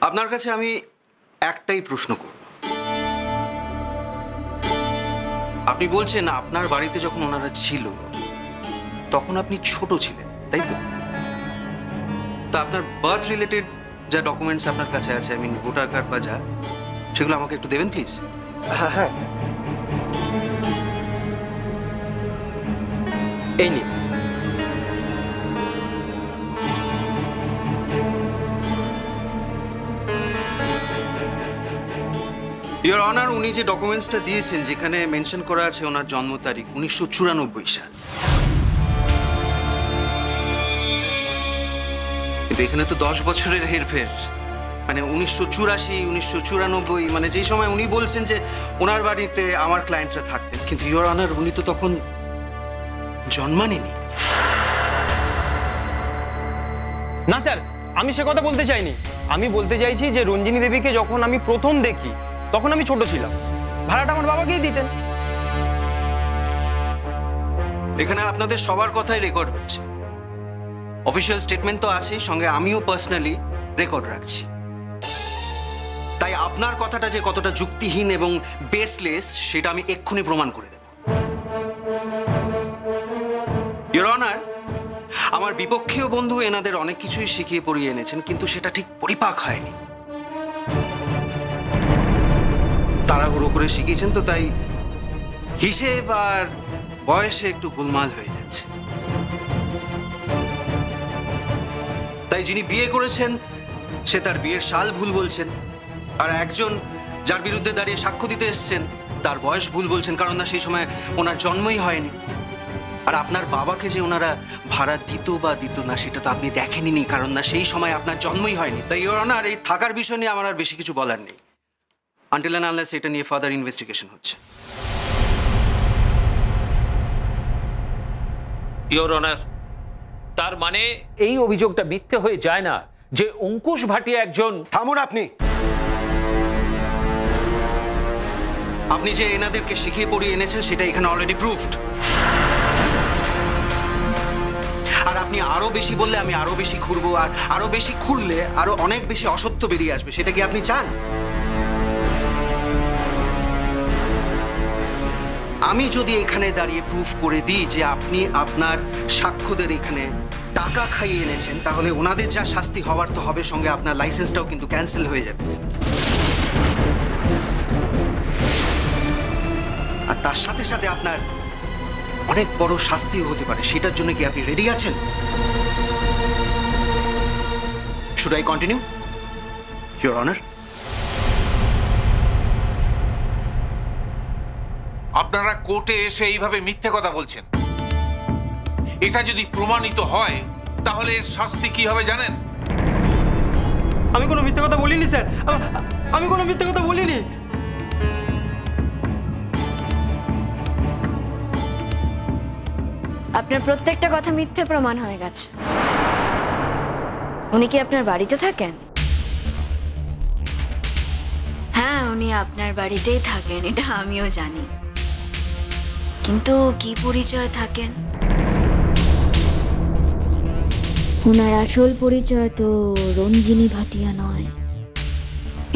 আপনার কাছে আমি একটাই প্রশ্ন করব। আপনি বলছেন আপনার বাড়িতে যখন ওনারা ছিল তখন আপনি ছোট ছিলেন, তাই তো? তা আপনার বার্থ রিলেটেড যা ডকুমেন্টস আপনার কাছে আছে, আই মিন ভোটার কার্ড বা যা, সেগুলো আমাকে একটু দেবেন প্লিজ। হ্যাঁ হ্যাঁ, এই নিন। ইওর অনার, উনি যে ডকুমেন্টসটা দিয়েছেন যেখানে মেনশন করা আছে ওনার জন্ম তারিখ 1994 সাল, কিন্তু এখানে তো 10 বছরের হেরফের। মানে 1984, 1994, মানে যেই সময় উনি বলছেন যে ওনার বাড়িতে আমার ক্লায়েন্টরা থাকতেন, কিন্তু ইওর অনার উনি তো তখন জন্মানইনি। না স্যার, আমি সে কথা বলতে চাইনি। আমি বলতে চাইছি যে রঞ্জিনী দেবীকে যখন আমি প্রথম দেখি তখন আমি ছোট ছিলাম, ভাড়াটা আমার বাবাকেই দিতেন। এখানে আপনাদের সবার কথাই রেকর্ড হচ্ছে, অফিসিয়াল স্টেটমেন্ট তো আছেই, সঙ্গে আমিও পার্সোনালি রেকর্ড রাখছি। তাই আপনার কথাটা যে কতটা যুক্তিহীন এবং বেসলেস সেটা আমি এক্ষুনি প্রমাণ করে দেব। ইওর অনার, আমার বিপক্ষীয় বন্ধু এনাদের অনেক কিছুই শিখিয়ে পড়িয়ে এনেছেন, কিন্তু সেটা ঠিক পরিপাক হয়নি। তাড়াহুড়ো করে শিখিয়েছেন তো, তাই হিসেব আর বয়সে একটু গোলমাল হয়ে যাচ্ছে। তাই যিনি বিয়ে করেছেন সে তার বিয়ের সাল ভুল বলছেন, আর একজন যার বিরুদ্ধে দাঁড়িয়ে সাক্ষ্য দিতে এসছেন তার বয়স ভুল বলছেন, কারণ না সেই সময় ওনার জন্মই হয়নি। আর আপনার বাবাকে যে ওনারা ভাড়া দিত বা দিত না সেটা তো আপনি দেখেননি, কারণ না সেই সময় আপনার জন্মই হয়নি। তাই ইওর অনার, এই থাকার বিষয় নিয়ে আমার আর বেশি কিছু বলার নেই, আনটিল অ্যান্ড আনলেস এটা নিয়ে ফার্দার ইনভেস্টিগেশন হচ্ছে। ইওর অনার, তার মানে এই অভিযোগটা মিথ্যে হয়ে যায় না যে অঙ্কুশ ভাটিয়া একজন। থামুন আপনি। আপনি যে এনাদেরকে শিখিয়ে পড়িয়ে এনেছেন সেটা এখানে অলরেডি প্রুফড। আর আপনি আরো বেশি বললে আমি আরো বেশি ঘুরবো, আর আরো বেশি ঘুরলে আরো অনেক বেশি অসত্য বেরিয়ে আসবে। সেটা কি আপনি চান? আমি যদি এখানে দাঁড়িয়ে প্রুফ করে দিই যে আপনি আপনার সাক্ষ্যদের এখানে টাকা খাইয়ে এনেছেন, তাহলে ওনাদের যা শাস্তি হওয়ার তো হবে, সঙ্গে আপনার লাইসেন্সটাও কিন্তু ক্যান্সেল হয়ে যাবে। আর তার সাথে সাথে আপনার অনেক বড় শাস্তিও হতে পারে। সেটার জন্য কি আপনি রেডি আছেন? Should I continue, your honour? আপনারা কোর্টে এসে এইভাবে মিথ্যে কথা বলছেন, এটা যদি প্রমাণিত হয় তাহলে এর শাস্তি কি হবে জানেন? আমি কোনো মিথ্যে কথা বলিনি স্যার, আমি কোনো মিথ্যে কথা বলিনি। আপনার প্রত্যেকটা কথা মিথ্যে প্রমাণ হয়ে গেছে। উনি কি আপনার বাড়িতে থাকেন? হ্যাঁ, উনি আপনার বাড়িতেই থাকেন, এটা আমিও জানি। কিন্তু কি পরিচয় থাকেন? ওনার আসল পরিচয় তো রঞ্জিনী ভাটিয়া নয়।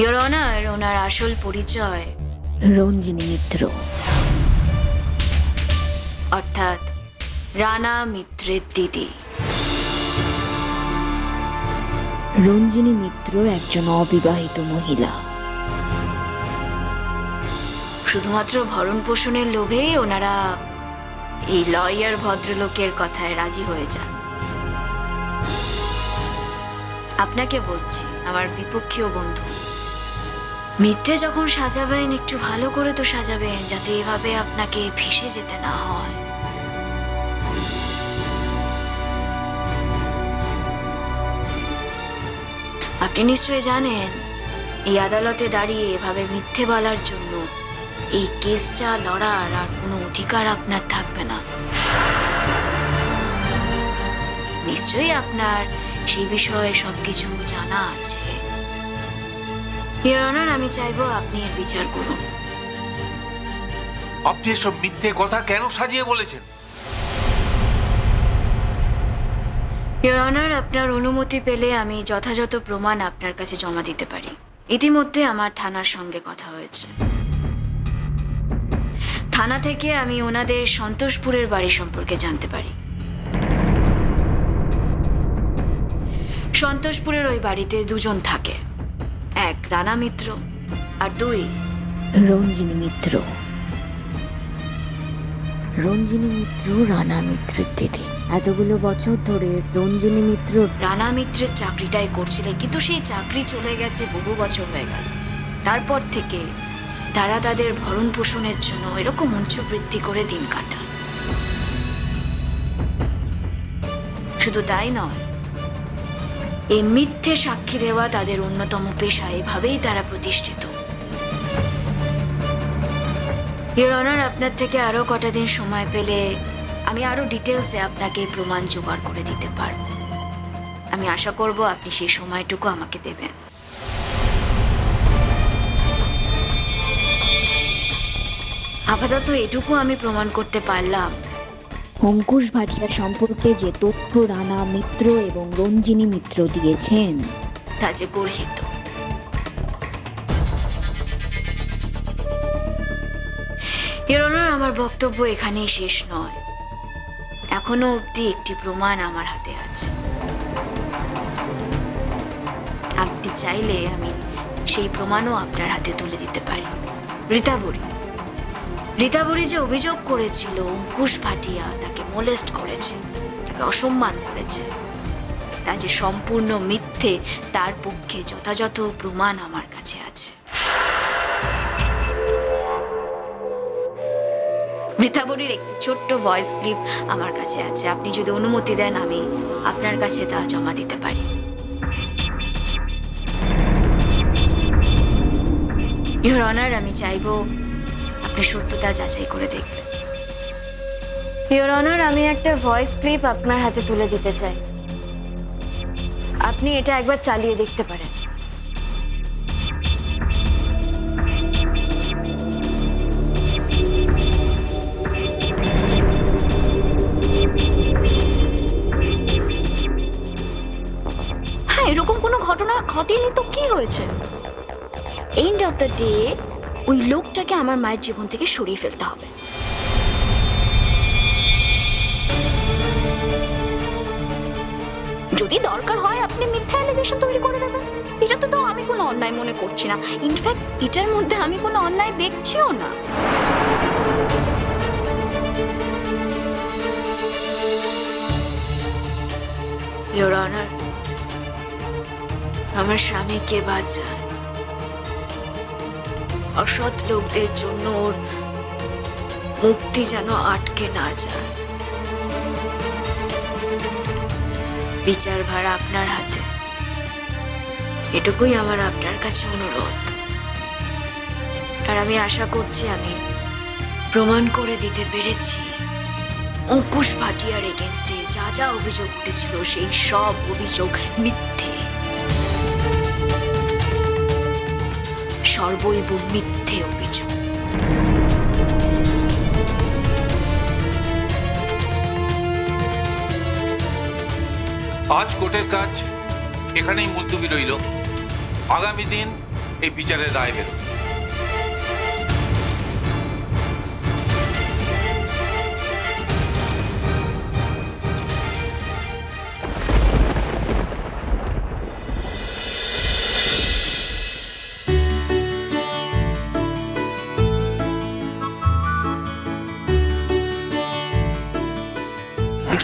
ইওর অনার, ওনার আসল পরিচয় রঞ্জিনী মিত্র, অর্থাৎ রানা মিত্রের দিদি। রঞ্জিনী মিত্র একজন অবিবাহিত মহিলা। শুধুমাত্র ভরণ পোষণের লোভেই ওনারা এই লয়ার ভদ্রলোকের কথায় রাজি হয়ে যান। আপনাকে বলছি, আমার বিপক্ষীয় বন্ধু, মিথ্যে যখন সাজাবেন একটু ভালো করে তো সাজাবেন, যাতে এভাবে আপনাকে ফেঁসে যেতে না হয়। আপনি নিশ্চয়ই জানেন এই আদালতে দাঁড়িয়ে এভাবে মিথ্যে বলার জন্য এই কেসটা লড়ার আর কোনো অধিকার আপনার থাকবে না। নিশ্চয়ই আপনার সেই বিষয়ে সবকিছু জানা আছে। ইওর অনার, আমি চাইবো আপনি এর বিচার করুন। আপনি এসব মিথ্যে কথা কেন সাজিয়ে বলেছেন? ইওর অনার, আপনার অনুমতি পেলে আমি যথাযথ প্রমাণ আপনার কাছে জমা দিতে পারি। ইতিমধ্যে আমার থানার সঙ্গে কথা হয়েছে। থানা থেকে আমি ওনাদের সন্তোষপুরের বাড়ি সম্পর্কে জানতে পারি। সন্তোষপুরের ওই বাড়িতে দুজন থাকে, এক রানা মিত্র আর দুই রঞ্জিনী মিত্র। রঞ্জিনী মিত্র রানা মিত্রের দিদি। এতগুলো বছর ধরে রঞ্জিনী মিত্র রানা মিত্রের চাকরিটাই করছিলেন, কিন্তু সেই চাকরি চলে গেছে, বহু বছর হয়ে গেল। তারপর থেকে তারা তাদের ভরণ পোষণের জন্য এরকম উচ্চবৃত্তি করে দিন কাটান। শুধু তাই নয়, এই মিথ্যে সাক্ষী দেওয়া তাদের অন্যতম পেশা, এভাবেই তারা প্রতিষ্ঠিত। ইওর অনার, আপনার থেকে আরো কটা দিন সময় পেলে আমি আরো ডিটেলসে আপনাকে প্রমাণ জোগাড় করে দিতে পারবো। আমি আশা করব আপনি সেই সময়টুকু আমাকে দেবেন। আপাতত এটুকু আমি প্রমাণ করতে পারলাম, অঙ্কুশ ভাটিয়া সম্পর্কে যে তথ্য রানা মিত্র এবং রঞ্জিনী মিত্র দিয়েছেন তা যে গর্হিত। ইওর অনার, আমার বক্তব্য এখানেই শেষ নয়। এখনো অবধি একটি প্রমাণ আমার হাতে আছে। আপনি চাইলে আমি সেই প্রমাণও আপনার হাতে তুলে দিতে পারি। রীতাবরী যে অভিযোগ করেছিল অঙ্কুশ ভাটিয়া তাকে মোলেস্ট করেছে, তাকে অসম্মান করেছে, তা যে সম্পূর্ণ মিথ্যে, তার পক্ষে যথাযথ প্রমাণ আমার কাছে আছে। রীতাবরীর একটি ছোট্ট ভয়েস ক্লিপ আমার কাছে আছে। আপনি যদি অনুমতি দেন আমি আপনার কাছে তা জমা দিতে পারি। ইওর অনার, আমি চাইবো আপনি সত্যতা যাচাই করে দেখবেন। ইওর অনার, আমি একটা ভয়েস ক্লিপ আপনার হাতে তুলে দিতে চাই। আপনি এটা একবার চালিয়ে দেখতে পারেন। হ্যাঁ, এরকম কোনো ঘটনা ঘটেনি তো কি হয়েছে? এন্ড অফ দ্য ডে ওই লোকটাকে আমার মায়ের জীবন থেকে সরিয়ে ফেলতে হবে। যদি দরকার হয় আপনি মিথ্যা অ্যালিগেশন তৈরি করে দেবেন। এটাতে তো আমি কোনো অন্যায় মনে করছি না। ইনফ্যাক্ট এটার মধ্যে আমি কোনো অন্যায় দেখছিও না। ইওর অনার, আমার স্বামীকে বাঁচান। অসৎ লোকদের জন্য ওর মুক্তি যেন আটকে না যায়। বিচার ভার আপনার হাতে, এটুকুই আমার আপনার কাছে অনুরোধ। আর আমি আশা করছি আমি প্রমাণ করে দিতে পেরেছি অঙ্কুশ ভাটিয়ার এগেনস্টে যা যা অভিযোগ উঠেছিল সেই সব অভিযোগ মিথ্যে, সর্বৈব মিথ্যে অভিযোগ। আজ কোর্টের কাজ এখানেই মুলতুবি রইল। আগামী দিন এই বিচারের রায় বেরোবে।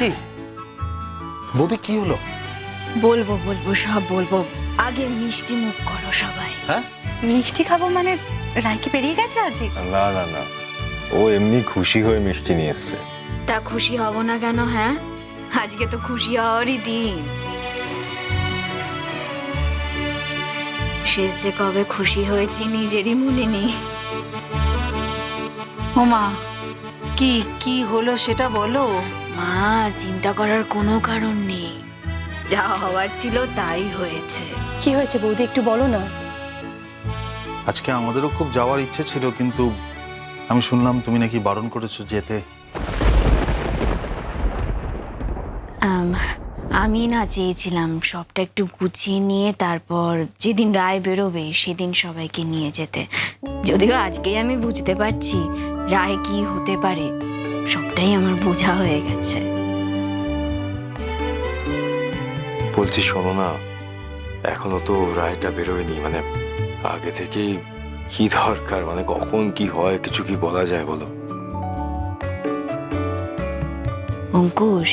কি বৌদি, কি হলো? বলবো সব বলবো, আগে মিষ্টি মুখ করো সবাই। হ্যাঁ, মিষ্টি খাবো মানে রায় কি পেরিয়ে গেছে আজকে? না না না, ও এমনি খুশি হয়ে মিষ্টি নিয়ে এসছে। তা খুশি হব না কেন? হ্যাঁ, আজকে তো খুশি হওয়ারই দিন। শেষ যে কবে খুশি হয়েছি নিজেরই মনে নেই। ওমা, কি কি হলো সেটা বলো। মা, চিন্তা করার কোনো কারণ নেই, যা হওয়ার ছিল তাই হয়েছে। কি হয়েছে বৌদি, একটু বলো না। আজকে আমাদেরও খুব যাওয়ার ইচ্ছে ছিল, কিন্তু আমি শুনলাম তুমি নাকি বারণ করেছো যেতে। আমি না চেয়েছিলাম সবটা একটু গুছিয়ে নিয়ে তারপর যেদিন রায় বেরোবে সেদিন সবাইকে নিয়ে যেতে। যদিও আজকেই আমি বুঝতে পারছি রায় কি হতে পারে, সবটাই আমার বোঝা হয়ে গেছে। বলছি শোনো না, এখনো তো রায়টা বেরোয়নি, মানে আগে থেকেই কি দরকার, মানে কখন কি হয় কিছু কি বলা যায় বলো? অঙ্কুশ,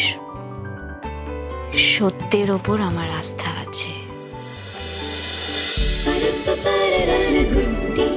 সত্যের ওপর আমার আস্থা আছে। গুড্ডি